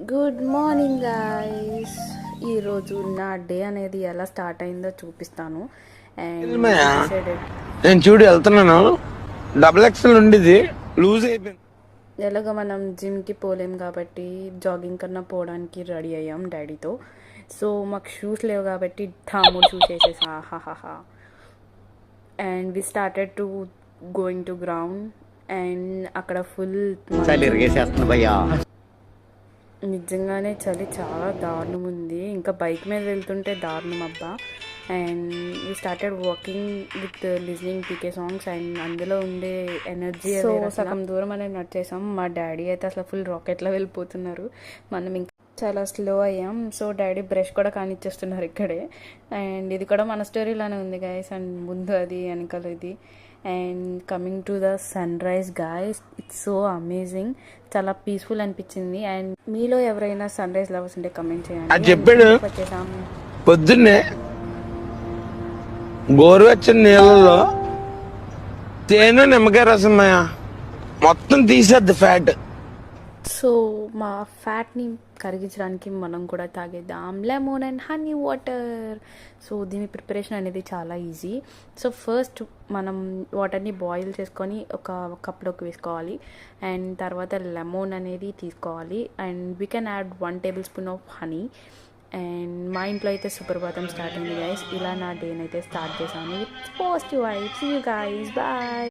Good morning guys. ఈరోజు నా day అనేది ఎలా స్టార్ట్ అయిందో చూపిస్తాను. అండ్ నేను చూడు వెళ్తున్నాను, డబుల్ ఎక్స్ఎల్ ఉండేది లూజ్ అయిపోయింది. ఎలాగో మనం జిమ్కి పోలేం కాబట్టి జాగింగ్ కన్నా పోవడానికి రెడీ అయ్యాం డాడీతో. సో మాకు షూస్ లేవు కాబట్టి థాము షూస్ వేసేసా హాహాహా. And we started to going to ground. And అక్కడ ఫుల్ నిజంగానే చలి చాలా దారుణం ఉంది. ఇంకా బైక్ మీద వెళ్తుంటే దారుణం అబ్బా. And we started walking with listening PK songs. And అందులో ఉండే ఎనర్జీ సగం దూరం అనేది నడిచేసాం. మా డాడీ అయితే అసలు ఫుల్ రాకెట్లో వెళ్ళిపోతున్నారు. మనం ఇంకా చాలా స్లో అయ్యాం. సో డాడీ బ్రష్ కూడా కానిచ్చేస్తున్నారు ఇక్కడే. అండ్ ఇది కూడా మన స్టోరీలానే ఉంది గాయస్. అండ్ ముందు అది వెనకాల ఇది. And coming to the sunrise guys, it's so amazing. చాలా పీస్ఫుల్ అనిపించింది. అండ్ మీలో ఎవరైనా సన్ రైజ్ లవర్స్ ఉంటే కమెంట్ చేయండి. చెప్పాడు పొద్దున్నే గోరువెచ్చని నీళ్ళలో తేనె నిమ్మకాయ రసం మొత్తం తీసేద్ది ఫ్యాట్. సో మా ఫ్యాట్ని కరిగించడానికి మనం కూడా తాగేద్దాం lemon and honey water. So దీని ప్రిపరేషన్ అనేది చాలా ఈజీ. సో ఫస్ట్ మనం వాటర్ని బాయిల్ చేసుకొని ఒక కప్లోకి వేసుకోవాలి. అండ్ తర్వాత లెమన్ అనేది తీసుకోవాలి. And we can add 1 table spoon of honey. And మా ఇంట్లో అయితే సుప్రభాతం స్టార్ట్ అయింది గైస్. ఇలా నా డేని అయితే స్టార్ట్ చేశాను with positive vibes. You guys bye.